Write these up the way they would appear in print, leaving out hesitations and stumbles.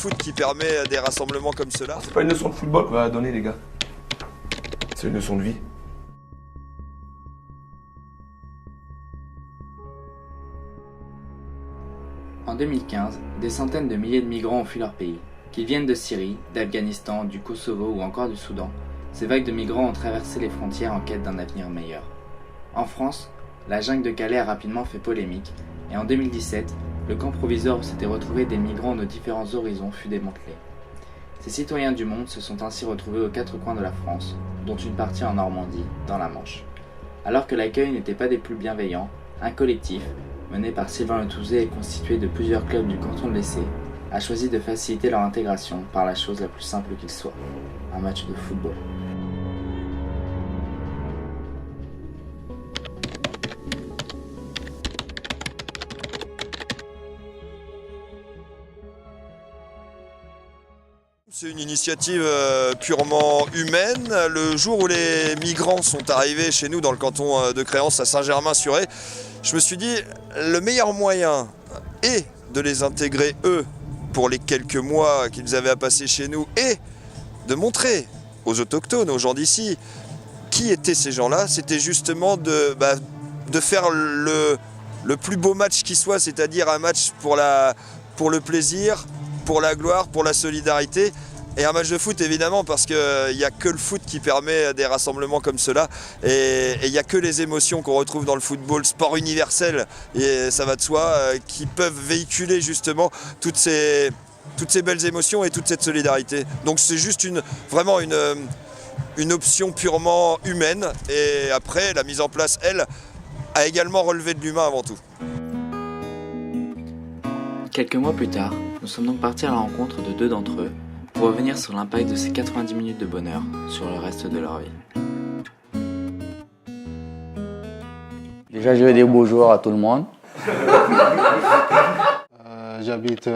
foot qui permet des rassemblements comme cela. C'est pas une leçon de football qu'on va donner, les gars. C'est une leçon de vie. En 2015, des centaines de milliers de migrants ont fui leur pays. Qu'ils viennent de Syrie, d'Afghanistan, du Kosovo ou encore du Soudan, ces vagues de migrants ont traversé les frontières en quête d'un avenir meilleur. En France, la jungle de Calais a rapidement fait polémique, et en 2017, le camp provisoire où s'étaient retrouvés des migrants de différents horizons fut démantelé. Ces citoyens du monde se sont ainsi retrouvés aux quatre coins de la France, dont une partie en Normandie, dans la Manche. Alors que l'accueil n'était pas des plus bienveillants, un collectif, mené par Sylvain Letouzé et constitué de plusieurs clubs du canton de l'Essé, a choisi de faciliter leur intégration par la chose la plus simple qu'il soit, un match de football. C'est une initiative purement humaine. Le jour où les migrants sont arrivés chez nous dans le canton de Créance à Saint-Germain-sur-Aie, je me suis dit le meilleur moyen est de les intégrer eux pour les quelques mois qu'ils avaient à passer chez nous et de montrer aux autochtones, aux gens d'ici, qui étaient ces gens-là. C'était justement de faire le plus beau match qui soit, c'est-à-dire un match pour le plaisir, pour la gloire, pour la solidarité. Et un match de foot évidemment parce qu'il n'y a que le foot qui permet des rassemblements comme cela et il n'y a que les émotions qu'on retrouve dans le football, sport universel, et ça va de soi, qui peuvent véhiculer justement toutes ces belles émotions et toute cette solidarité. Donc c'est juste vraiment une option purement humaine, et après la mise en place, elle, a également relevé de l'humain avant tout. Quelques mois plus tard, nous sommes donc partis à la rencontre de deux d'entre eux pour revenir sur l'impact de ces 90 minutes de bonheur sur le reste de leur vie. Déjà, je vais dire bonjour à tout le monde. J'habite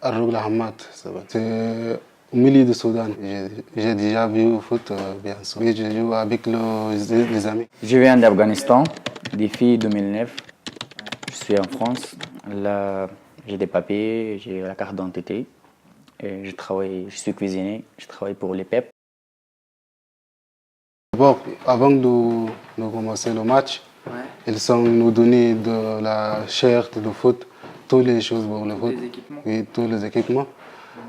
à Rougla Hamad, c'est au milieu du Soudan. J'ai déjà vu au foot, bien sûr. Oui, je joue avec les amis. Je viens d'Afghanistan, depuis 2009. Je suis en France. Là, j'ai des papiers, j'ai la carte d'identité. Et je suis cuisinier, je travaille pour les PEP. D'abord, avant de commencer le match, ils ont nous donné de la chair de foot, toutes les choses pour le foot. Oui, tous les équipements.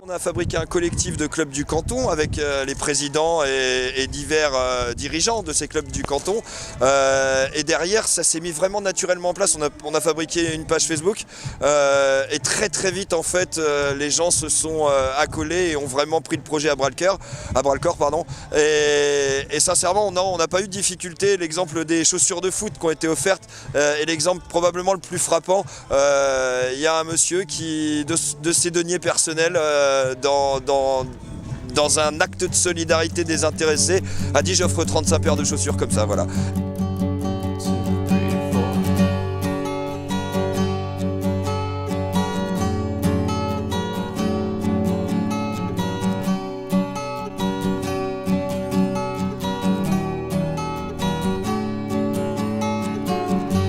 On a fabriqué un collectif de clubs du canton avec les présidents et divers dirigeants de ces clubs du canton. Et derrière, ça s'est mis vraiment naturellement en place. On a fabriqué une page Facebook et très très vite en fait, les gens se sont accolés et ont vraiment pris le projet à bras le corps, pardon. Et sincèrement, on n'a pas eu de difficulté. L'exemple des chaussures de foot qui ont été offertes est l'exemple probablement le plus frappant. Il y a un monsieur qui, de ses deniers personnels, dans un acte de solidarité désintéressé, a dit j'offre 35 paires de chaussures comme ça, voilà.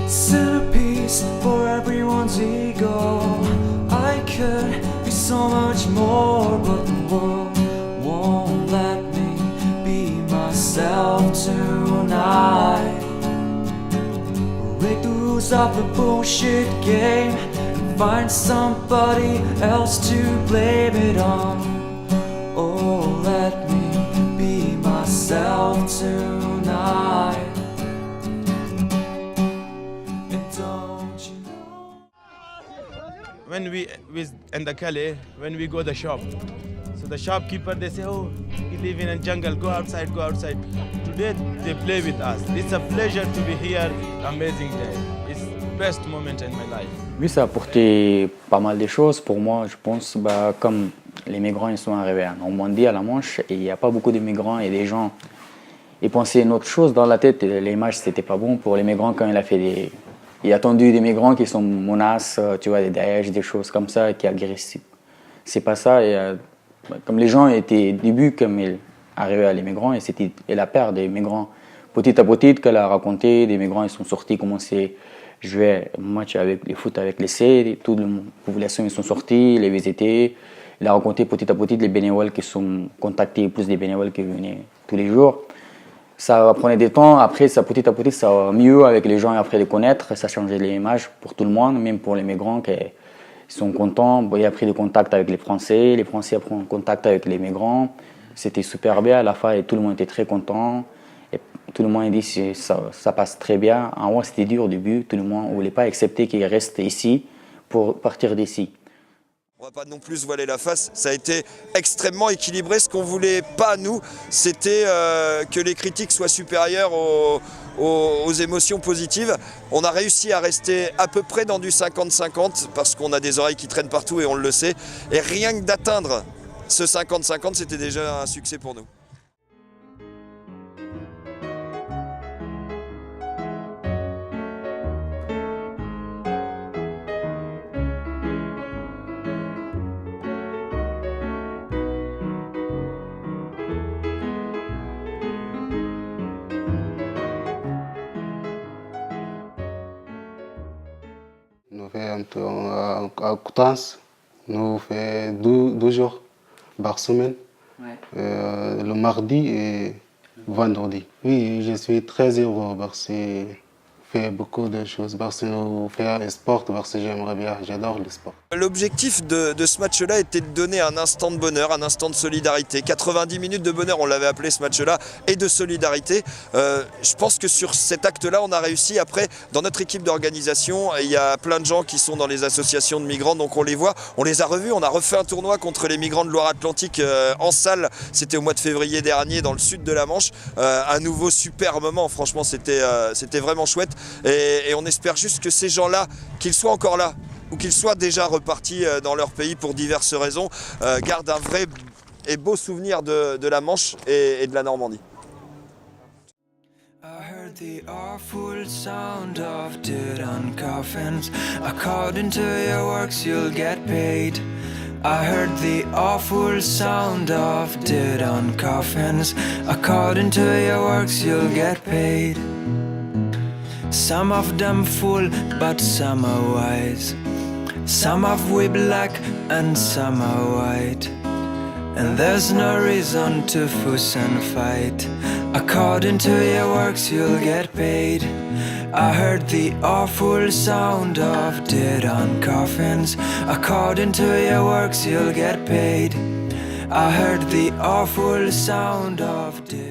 Centerpiece for everyone's ego. I could be so much more, but the world won't let me be myself tonight. Break the rules of the bullshit game and find somebody else to blame it on. Oh, let me be myself tonight. When we in the Calais, when we go the shop, so the shopkeeper they say, oh, you live in a jungle, go outside, go outside. Today they play with us. It's a pleasure to be here. Amazing day. It's the best moment in my life. Oui, ça a apporté pas mal de choses pour moi, je pense. Comme les migrants ils sont arrivés en Normandie, à la Manche, et il n'y a pas beaucoup de migrants et des gens ils pensaient une autre chose dans la tête. L'image c'était pas bon pour les migrants quand il a fait des. Il a attendu des migrants qui sont menaces, tu vois, des Daesh, des choses comme ça, qui agressent. C'est pas ça. Et, comme les gens étaient au début, comme ils arrivaient à les migrants, et la peur des migrants, petit à petit, qu'elle a raconté, des migrants ils sont sortis, commencé Je jouais un match avec les foot avec les C, toutes les populations ils sont sorties, les visiter. Il a rencontré petit à petit les bénévoles qui sont contactés, plus des bénévoles qui venaient tous les jours. Ça prenait du temps, après ça, petit à petit ça va mieux avec les gens et après les connaître, ça changeait l'image pour tout le monde, même pour les migrants qui sont contents. Bon, il a pris le contact avec les Français ont pris contact avec les migrants. C'était super bien à la fin et tout le monde était très content. Et tout le monde a dit que ça passe très bien. En vrai, c'était dur au début, tout le monde ne voulait pas accepter qu'ils restent ici pour partir d'ici. On ne va pas non plus se voiler la face, ça a été extrêmement équilibré. Ce qu'on ne voulait pas, nous, c'était que les critiques soient supérieures aux émotions positives. On a réussi à rester à peu près dans du 50-50 parce qu'on a des oreilles qui traînent partout et on le sait. Et rien que d'atteindre ce 50-50, c'était déjà un succès pour nous. Nous faisons à Coutances, nous faisons 12 jours par semaine, le mardi et vendredi. Oui, je suis très heureux parce que je fais beaucoup de choses, parce que nous faisons le sport, parce que j'aimerais bien, j'adore le sport. L'objectif de ce match-là était de donner un instant de bonheur, un instant de solidarité. 90 minutes de bonheur, on l'avait appelé ce match-là, et de solidarité. Je pense que sur cet acte-là, on a réussi. Après, dans notre équipe d'organisation, il y a plein de gens qui sont dans les associations de migrants, donc on les voit, on les a revus. On a refait un tournoi contre les migrants de Loire-Atlantique en salle. C'était au mois de février dernier, dans le sud de la Manche. Un nouveau super moment, franchement, c'était vraiment chouette. Et on espère juste que ces gens-là, qu'ils soient encore là, ou qu'ils soient déjà repartis dans leur pays pour diverses raisons, gardent un vrai et beau souvenir de la Manche et de la Normandie. I heard the awful sound of dead on coffins. According to your works, you'll get paid. I heard the awful sound of dead on coffins. According to your works, you'll get paid. Some of them fool, but some are wise. Some of we black and some are white. And there's no reason to fuss and fight. According to your works you'll get paid. I heard the awful sound of dead on coffins. According to your works you'll get paid. I heard the awful sound of dead.